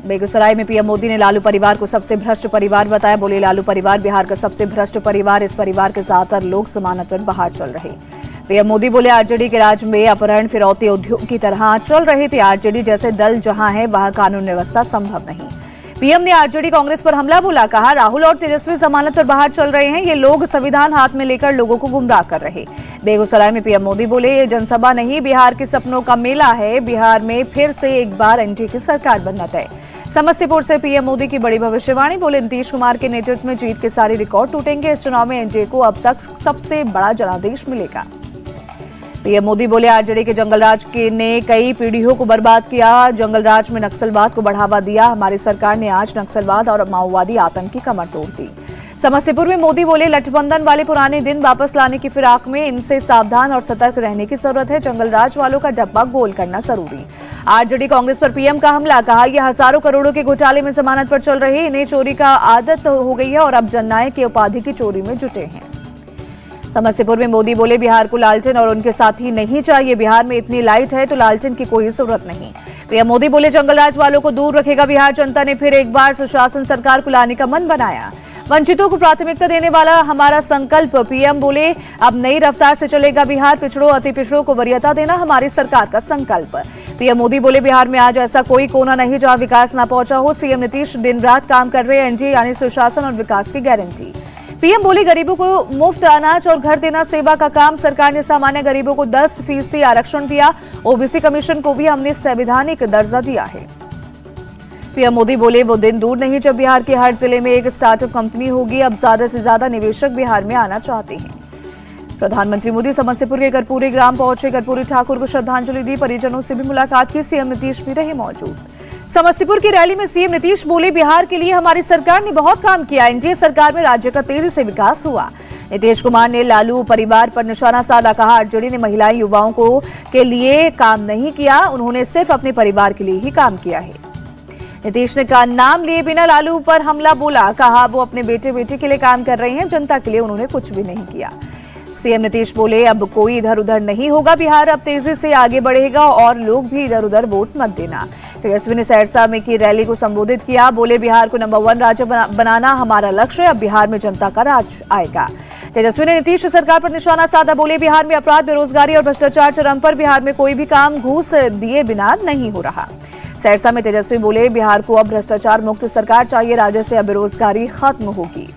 बेगूसराय में पीएम मोदी ने लालू परिवार को सबसे भ्रष्ट परिवार बताया। बोले लालू परिवार बिहार का सबसे भ्रष्ट परिवार। इस परिवार के ज्यादातर लोग जमानत पर बाहर चल रहे। पीएम मोदी बोले आरजेडी के राज में अपहरण फिरौती उद्योग की तरह चल रहे थे। आरजेडी जैसे दल जहां है वहां कानून व्यवस्था संभव नहीं। पीएम ने आरजेडी कांग्रेस पर हमला बोला। कहा राहुल और तेजस्वी जमानत पर बाहर चल रहे हैं। ये लोग संविधान हाथ में लेकर लोगों को गुमराह कर रहे। बेगूसराय में पीएम मोदी बोले ये जनसभा नहीं बिहार के सपनों का मेला है। बिहार में फिर से एक बार एनडीए की सरकार बनना तय। समस्तीपुर से पीएम मोदी की बड़ी भविष्यवाणी। बोले नीतीश कुमार के नेतृत्व में जीत के सारे रिकॉर्ड टूटेंगे। इस चुनाव में एनडीए को अब तक सबसे बड़ा जनादेश मिलेगा। पीएम मोदी बोले आरजेडी के जंगलराज ने कई पीढ़ियों को बर्बाद किया। जंगलराज में नक्सलवाद को बढ़ावा दिया। हमारी सरकार ने आज नक्सलवाद और माओवादी आतंक की कमर तोड़ दी। समस्तीपुर में मोदी बोले गठबंधन वाले पुराने दिन वापस लाने की फिराक में इनसे सावधान और सतर्क रहने की जरूरत है। जंगलराज वालों का डब्बा गोल करना जरूरी। आरजेडी कांग्रेस पर पीएम का हमला। कहा यह हजारों करोड़ों के घोटाले में जमानत पर चल रहे। इन्हें चोरी का आदत हो गई है और अब जननायक की उपाधि की चोरी में जुटे हैं। समस्तीपुर में मोदी बोले बिहार को लालटेन और उनके साथी नहीं चाहिए। बिहार में इतनी लाइट है तो लालटेन की कोई जरूरत नहीं। पीएम मोदी बोले जंगलराज वालों को दूर रखेगा बिहार। जनता ने फिर एक बार सुशासन सरकार को लाने का मन बनाया। वंचितों को प्राथमिकता देने वाला हमारा संकल्प। पीएम बोले अब नई रफ्तार से चलेगा बिहार। पिछड़ों अति पिछड़ों को वरीयता देना हमारी सरकार का संकल्प। पीएम मोदी बोले बिहार में आज ऐसा कोई कोना नहीं जहां विकास न पहुंचा हो। सीएम नीतीश दिन रात काम कर रहे। एनडीए यानी सुशासन और विकास की गारंटी। पीएम बोले गरीबों को मुफ्त अनाज और घर देना सेवा का काम। सरकार ने सामान्य गरीबों को 10% आरक्षण दिया। ओबीसी कमीशन को भी हमने संवैधानिक दर्जा दिया है। पीएम मोदी बोले वो दिन दूर नहीं जब बिहार के हर जिले में एक स्टार्टअप कंपनी होगी। अब ज्यादा से ज्यादा निवेशक बिहार में आना चाहते हैं। प्रधानमंत्री मोदी समस्तीपुर के कर्पूरी ग्राम पहुंचे। कर्पूरी ठाकुर को श्रद्धांजलि दी। परिजनों से भी मुलाकात की। सीएम नीतीश भी रहे मौजूद। समस्तीपुर की रैली में सीएम नीतीश बोले बिहार के लिए हमारी सरकार ने बहुत काम किया। एनडीए सरकार में राज्य का तेजी से विकास हुआ। नीतीश कुमार ने लालू परिवार पर निशाना साधा। कहा आरजेडी ने महिलाएं युवाओं को के लिए काम नहीं किया। उन्होंने सिर्फ अपने परिवार के लिए ही काम किया है। नीतीश ने का नाम लिए बिना लालू पर हमला बोला। कहा वो अपने बेटे बेटी के लिए काम कर रहे हैं। जनता के लिए उन्होंने कुछ भी नहीं किया। सीएम नीतीश बोले अब कोई इधर उधर नहीं होगा। बिहार अब तेजी से आगे बढ़ेगा और लोग भी इधर उधर वोट मत देना। तेजस्वी ने सहरसा में की रैली को संबोधित किया। बोले बिहार को नंबर 1 राज्य बनाना हमारा लक्ष्य है। अब बिहार में जनता का राज आएगा। तेजस्वी ने नीतीश सरकार पर निशाना साधा। बोले बिहार में अपराध बेरोजगारी और भ्रष्टाचार चरम पर। बिहार में कोई भी काम घूस दिए बिना नहीं हो रहा। सहरसा में तेजस्वी बोले बिहार को अब भ्रष्टाचार मुक्त सरकार चाहिए। राज्य से अब बेरोजगारी खत्म होगी।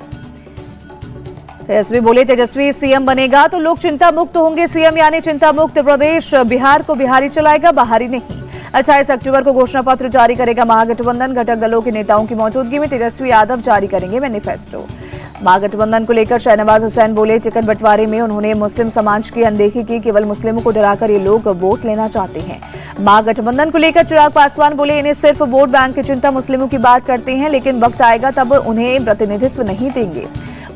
तेजस्वी बोले तेजस्वी सीएम बनेगा तो लोग चिंता मुक्त होंगे। सीएम यानी चिंता मुक्त प्रदेश। बिहार को बिहारी चलाएगा, बाहरी नहीं। 28 अक्टूबर को घोषणा पत्र जारी करेगा महागठबंधन। घटक दलों के नेताओं की मौजूदगी में तेजस्वी यादव जारी करेंगे मैनिफेस्टो। महागठबंधन को लेकर शहनवाज हुसैन बोले टिकट बंटवारे में उन्होंने मुस्लिम समाज की अनदेखी की। केवल मुस्लिमों को डराकर ये लोग वोट लेना चाहते हैं। महागठबंधन को लेकर चिराग पासवान बोले इन्हें सिर्फ वोट बैंक की चिंता। मुस्लिमों की बात करते हैं लेकिन वक्त आएगा तब उन्हें प्रतिनिधित्व नहीं देंगे।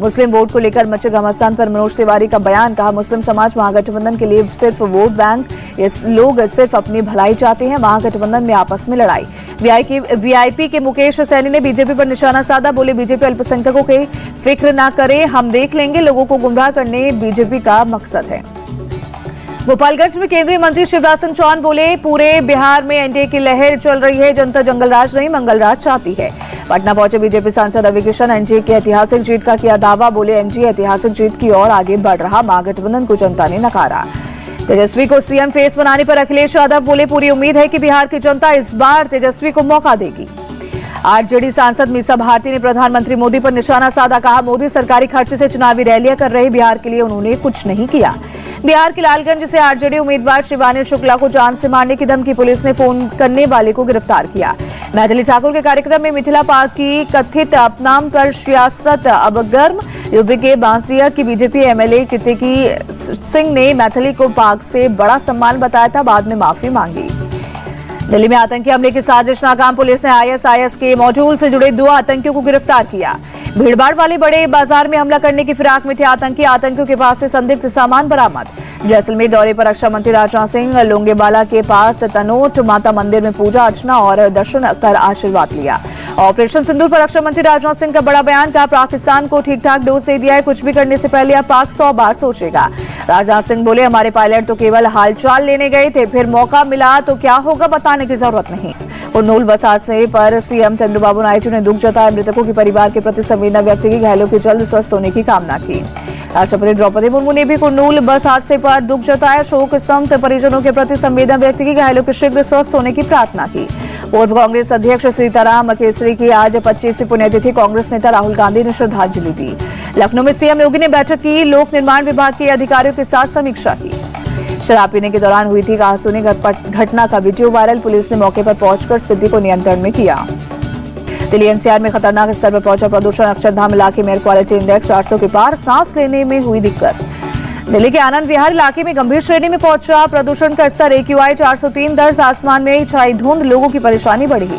मुस्लिम वोट को लेकर मचे घमासान पर मनोज तिवारी का बयान। कहा मुस्लिम समाज महागठबंधन के लिए सिर्फ वोट बैंक। ये लोग सिर्फ अपनी भलाई चाहते हैं। महागठबंधन में आपस में लड़ाई। वीआईपी के मुकेश सैनी ने बीजेपी पर निशाना साधा। बोले बीजेपी अल्पसंख्यकों की फिक्र ना करे, हम देख लेंगे। लोगों को गुमराह करने बीजेपी का मकसद है। गोपालगंज में केंद्रीय मंत्री शिवराज सिंह चौहान बोले पूरे बिहार में एनडीए की लहर चल रही है। जनता जंगलराज नहीं मंगलराज चाहती है। पटना पहुंचे बीजेपी सांसद रवि किशन। एनडीए की ऐतिहासिक जीत का किया दावा। बोले एनडीए ऐतिहासिक जीत की ओर आगे बढ़ रहा। महागठबंधन को जनता ने नकारा। तेजस्वी को सीएम फेस बनाने पर अखिलेश यादव बोले पूरी उम्मीद है कि बिहार की जनता इस बार तेजस्वी को मौका देगी। आरजेडी सांसद मीसा भारती ने प्रधानमंत्री मोदी पर निशाना साधा। कहा मोदी सरकारी खर्चे से चुनावी रैलियां कर रहे। बिहार के लिए उन्होंने कुछ नहीं किया। बिहार के लालगंज से आरजेडी उम्मीदवार शिवानी शुक्ला को जान से मारने की धमकी। पुलिस ने फोन करने वाले को गिरफ्तार किया। मैथिली ठाकुर के कार्यक्रम में मिथिला पार्क की कथित अपनाम पर सियासत अब गर्म। यूपी के बांसरिया की बीजेपी एमएलए कृतिकी सिंह ने मैथिली को पार्क से बड़ा सम्मान बताया था। बाद में माफी मांगी। दिल्ली में आतंकी हमले की साजिश नाकाम। पुलिस ने आईएसआईएस के मॉड्यूल से जुड़े 2 आतंकियों को गिरफ्तार किया। भीड़भाड़ वाले बड़े बाजार में हमला करने की फिराक में थे आतंकी। आतंकियों के पास से संदिग्ध सामान बरामद। जैसलमेर दौरे पर रक्षा मंत्री राजनाथ सिंह लोंगेवाला के पास तनोट माता मंदिर में पूजा अर्चना और दर्शन कर आशीर्वाद लिया। ऑपरेशन सिंदूर पर रक्षा मंत्री राजनाथ सिंह का बड़ा बयान, कहा पाकिस्तान को ठीक ठाक डोज दे दिया है, कुछ भी करने से पहले अब पाक 100 बार सोचेगा। राजनाथ सिंह बोले, हमारे पायलट तो केवल हालचाल लेने गए थे, फिर मौका मिला तो क्या होगा बताने की जरूरत नहीं। कुरनूल बस हादसे पर सीएम चंद्रबाबू नायडू ने दुख जताया, मृतकों के परिवार के प्रति संवेदना व्यक्त की, घायलों के जल्द स्वस्थ होने की कामना की। राष्ट्रपति द्रौपदी मुर्मू ने भी कुरनूल बस हादसे पर दुख जताया, शोक संतप्त परिजनों के प्रति संवेदना व्यक्त की, घायलों के शीघ्र स्वस्थ होने की प्रार्थना की। पूर्व कांग्रेस अध्यक्ष सीताराम केसरी की आज 25वीं पुण्यतिथि, कांग्रेस नेता राहुल गांधी ने श्रद्धांजलि दी। लखनऊ में सीएम योगी ने बैठक की, लोक निर्माण विभाग के अधिकारियों के साथ समीक्षा की। शराब पीने के दौरान हुई थी कहासुनी घटना का वीडियो वायरल, पुलिस ने मौके पर पहुंचकर स्थिति को नियंत्रण में किया। दिल्ली एनसीआर में खतरनाक स्तर पर पहुंचा प्रदूषण, अक्षरधाम इलाके में एयर क्वालिटी इंडेक्स 400 के पार, सांस लेने में हुई दिक्कत। दिल्ली के आनंद विहार इलाके में गंभीर श्रेणी में पहुंचा प्रदूषण का स्तर, AQI 403 दर्ज, आसमान में छाई धुंध, लोगों की परेशानी बढ़ी।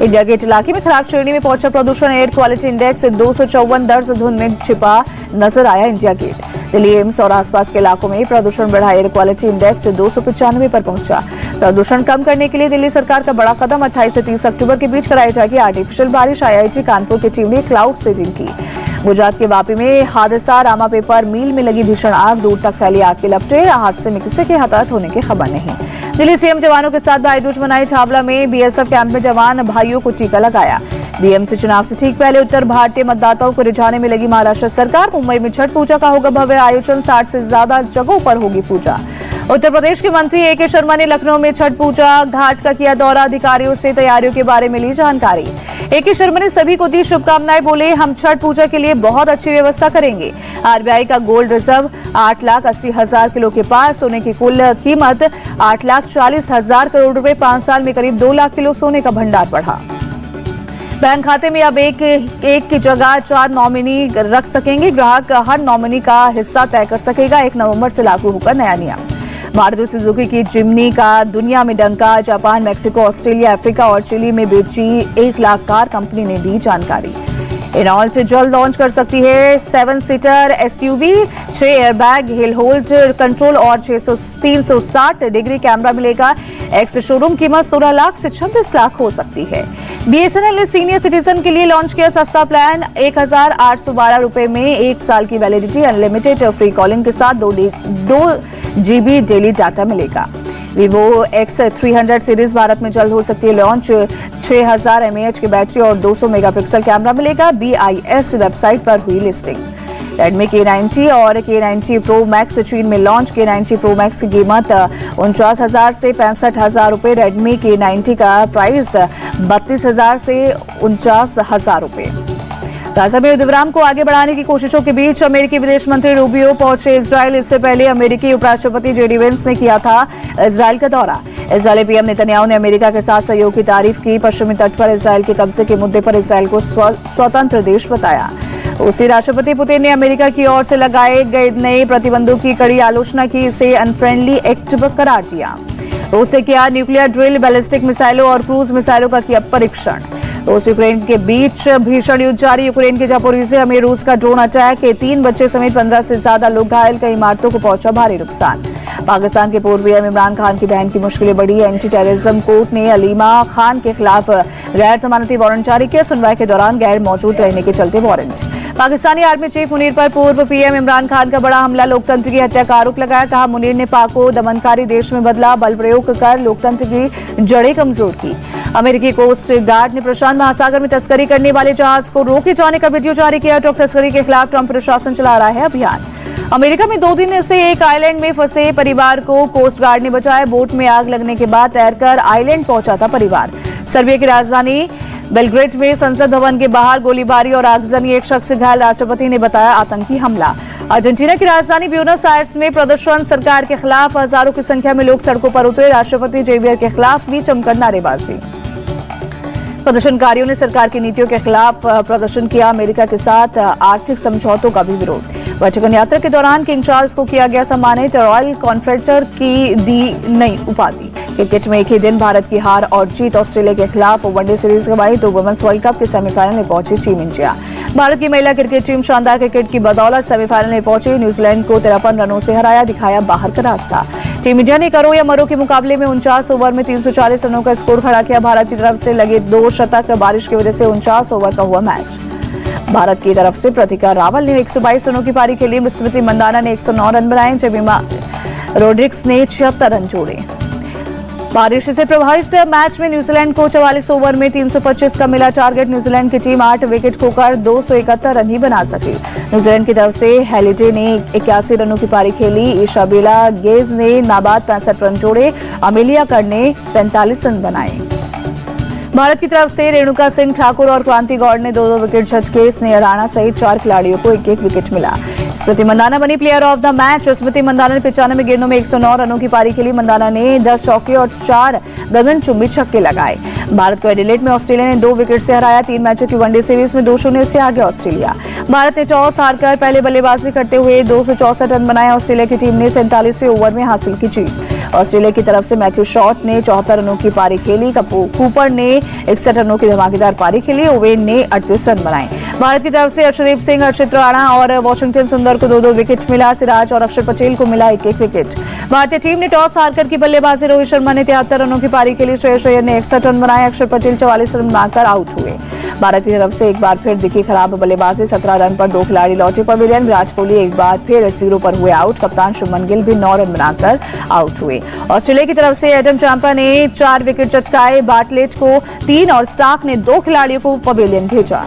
इंडिया गेट इलाके में खराब श्रेणी में पहुंचा प्रदूषण, एयर क्वालिटी इंडेक्स 254 दर्ज, धुंध में छिपा नजर आया इंडिया गेट। दिल्ली एम्स और आसपास के इलाकों में प्रदूषण बढ़ा, एयर क्वालिटी इंडेक्स 295 पर पहुंचा। प्रदूषण कम करने के लिए दिल्ली सरकार का बड़ा कदम, 28 से 30 अक्टूबर के बीच कराई जाएगी आर्टिफिशियल बारिश, IIT कानपुर की टीम ने क्लाउड सीडिंग की। गुजरात के वापी में हादसा, रामा पेपर मिल में लगी भीषण आग, दूर तक फैली आग के लपटे, हादसे में किसी के हताहत होने की खबर नहीं। दिल्ली सीएम जवानों के साथ भाई दूज मनाई, छावला में BSF कैंप में जवान भाइयों को टीका लगाया। BMC चुनाव से ठीक पहले उत्तर भारतीय मतदाताओं को रिझाने में लगी महाराष्ट्र सरकार, मुंबई में छठ पूजा का होगा भव्य आयोजन, 60 से ज्यादा जगहों पर होगी पूजा। उत्तर प्रदेश के मंत्री AK शर्मा ने लखनऊ में छठ पूजा घाट का किया दौरा, अधिकारियों से तैयारियों के बारे में ली जानकारी। AK शर्मा ने सभी को दी शुभकामनाएं, बोले हम छठ पूजा के लिए बहुत अच्छी व्यवस्था करेंगे। RBI का गोल्ड रिजर्व 8,80,000 किलो के पार, सोने की कुल कीमत 8,40,000 करोड़ रुपए, 5 साल में करीब 2 लाख किलो सोने का भंडार बढ़ा। बैंक खाते में अब एक की जगह 4 नॉमिनी रख सकेंगे, ग्राहक हर नॉमिनी का हिस्सा तय कर सकेगा। 1 नवंबर से लागू होगा नया नियम। मारुति सुजुकी की जिम्नी का दुनिया में डंका, जापान, मैक्सिको, ऑस्ट्रेलिया, अफ्रीका और चिली में बेची 1 लाख कार, कंपनी ने दी जानकारी। रेनॉल्ट जल्द लॉन्च कर सकती है 7 seater SUV, 6 airbag, hill hold control और 360 डिग्री कैमरा मिलेगा। एक्स शोरूम कीमत 16 लाख से 26 लाख हो सकती है। BSNL ने सीनियर सिटीजन के लिए लॉन्च किया सस्ता प्लान, 1,812 रुपए में 1 साल की वैलिडिटी, अनलिमिटेड फ्री कॉलिंग के साथ 2 GB डेली डाटा मिलेगा। Vivo X300 सीरीज भारत में जल्द हो सकती है लॉन्च, 6000 mAh की बैटरी और 200 मेगापिक्सल कैमरा मिलेगा। BIS वेबसाइट पर हुई लिस्टिंग। Redmi K90 और K90 Pro Max चीन में लॉन्च, K90 Pro Max की कीमत 49,000 से 65,000 रुपए, Redmi K90 का प्राइस 32,000 से 49,000 रुपए। गाजा में युद्धविराम को आगे बढ़ाने की कोशिशों के बीच अमेरिकी विदेश मंत्री रूबियो पहुंचे इजरायल। इससे पहले अमेरिकी उपराष्ट्रपति JD वेंस ने किया था इजरायल का दौरा। इजरायली PM नेतन्याहू ने अमेरिका के साथ सहयोग की तारीफ की, पश्चिमी तट पर इजरायल के कब्जे के मुद्दे पर इजरायल को स्वतंत्र देश बताया। उसी राष्ट्रपति पुतिन ने अमेरिका की ओर से लगाए गए नए प्रतिबंधों की कड़ी आलोचना की, इसे अनफ्रेंडली एक्ट करार दिया। रूस ने किया न्यूक्लियर ड्रिल, बैलिस्टिक मिसाइलों और क्रूज मिसाइलों का किया परीक्षण। रूस यूक्रेन के बीच भीषण युद्ध जारी, यूक्रेन के जापोरिजिया में रूस का ड्रोन अटैक, 3 बच्चे समेत 15 से ज्यादा लोग घायल, कई इमारतों को पहुंचा भारी नुकसान। पाकिस्तान के पूर्व PM इमरान खान की बहन की मुश्किलें बढ़ी, एंटी टेररिज्म कोर्ट ने अलीमा खान के खिलाफ गैर जमानती वारंट जारी किया, सुनवाई के दौरान गैर मौजूद रहने के चलते warrant. Pakistani army chief Munir पर पूर्व PM इमरान खान का बड़ा हमला, लोकतंत्र की हत्या का आरोप लगाया, कहा मुनीर ने पाक को दमनकारी देश में बदला, बल प्रयोग कर लोकतंत्र की जड़ें कमजोर की। अमेरिकी कोस्ट गार्ड ने प्रशांत महासागर में तस्करी करने वाले जहाज को रोके जाने का वीडियो जारी किया, ड्रग तस्करी के खिलाफ ट्रंप प्रशासन चला रहा है अभियान। अमेरिका में 2 दिन से एक आइलैंड में फंसे परिवार को कोस्ट गार्ड ने बचाया, बोट में आग लगने के बाद तैरकर आइलैंड पहुंचा था परिवार। सर्बिया की राजधानी बेलग्रेड में संसद भवन के बाहर गोलीबारी और आगजनी, एक शख्स घायल, राष्ट्रपति ने बताया आतंकी हमला। अर्जेंटीना की राजधानी ब्यूनस आयर्स में प्रदर्शन, सरकार के खिलाफ हजारों की संख्या में लोग सड़कों पर उतरे, राष्ट्रपति जेवियर के खिलाफ भी जमकर नारेबाजी। प्रदर्शनकारियों ने सरकार की नीतियों के खिलाफ प्रदर्शन किया, अमेरिका के साथ आर्थिक समझौतों का भी विरोध। वाशिंगटन यात्रा के दौरान किंग चार्ल्स को किया गया सम्मानित, रॉयल कॉन्फेडरेटर की दी नई उपाधि। क्रिकेट में एक ही दिन भारत की हार और जीत, ऑस्ट्रेलिया के खिलाफ वनडे सीरीज गंवाई, तो वुमेन्स वर्ल्ड कप के सेमीफाइनल में पहुंची टीम इंडिया। भारत की महिला क्रिकेट टीम शानदार क्रिकेट की बदौलत सेमीफाइनल में पहुंची, न्यूजीलैंड को 53 रनों से हराया, दिखाया बाहर का रास्ता। टीम इंडिया ने करो या मरो के मुकाबले में 49 ओवर में 340 रनों का स्कोर खड़ा किया। भारत की तरफ से लगे 2 शतक, बारिश की वजह से 49 ओवर का हुआ मैच। भारत की तरफ से प्रतिका रावल ने 122 रनों की पारी खेली। स्मृति मंदाना ने 109 रन बनाए। जेमिमा रोड्रिग्स ने 76 रन जोड़े। बारिश से प्रभावित मैच में न्यूजीलैंड को 44 ओवर में 325 का मिला टारगेट। न्यूजीलैंड की टीम 8 विकेट खोकर 271 रन ही बना सकी। न्यूजीलैंड की तरफ से हेलिडे ने 81 रनों की पारी खेली। इशाबेला गेज ने नाबाद 65 रन जोड़े। अमेलिया कर ने 45 रन बनाए। भारत की तरफ से रेणुका सिंह ठाकुर और क्रांति गौड़ ने 2-2 विकेट झटके। स्नेहा राणा सहित 4 खिलाड़ियों को 1-1 विकेट मिला। स्मृति मंदाना बनी प्लेयर ऑफ द मैच। स्मृति मंदाना ने 95 गेंदों में 109 रनों की पारी खेली। मंदाना ने 10 चौके और 4 गगनचुंबी छक्के लगाए। भारत को एडिलेड में ऑस्ट्रेलिया ने 2 विकेट से हराया। 3 मैचों की वनडे सीरीज में 2-0 से आगे ऑस्ट्रेलिया। भारत ने टॉस हारकर पहले बल्लेबाजी करते हुए 264 रन बनाए। ऑस्ट्रेलिया की टीम ने 47वें ओवर में हासिल की जीत। ऑस्ट्रेलिया की तरफ से मैथ्यू शॉट ने 74 रनों की पारी खेली। कूपर ने 61 रनों की धमाकेदार पारी खेली। ओवेन ने 38 रन बनाए। भारत की तरफ से अर्शदीप सिंह, हर्षित राणा और वॉशिंगटन सुंदर को 2-2 विकेट मिला। सिराज और अक्षर पटेल को मिला 1-1 विकेट। भारतीय टीम ने टॉस हारकर की बल्लेबाजी। रोहित शर्मा ने 73 रनों की पारी खेली। श्रेयस अय्यर ने 61 रन बनाए। अक्षर पटेल 44 रन बनाकर आउट हुए। भारत की तरफ से एक बार फिर दिखी खराब बल्लेबाजी। 17 रन पर 2 खिलाड़ी लौटे पवेलियन। विराट कोहली एक बार फिर 0 पर हुए आउट। कप्तान शुभमन गिल भी 9 रन बनाकर आउट हुए। ऑस्ट्रेलिया की तरफ से एडम चांपा ने 4 विकेट चटकाए। बाटलेट को 3 और स्टार्क ने 2 खिलाड़ियों को पवेलियन भेजा।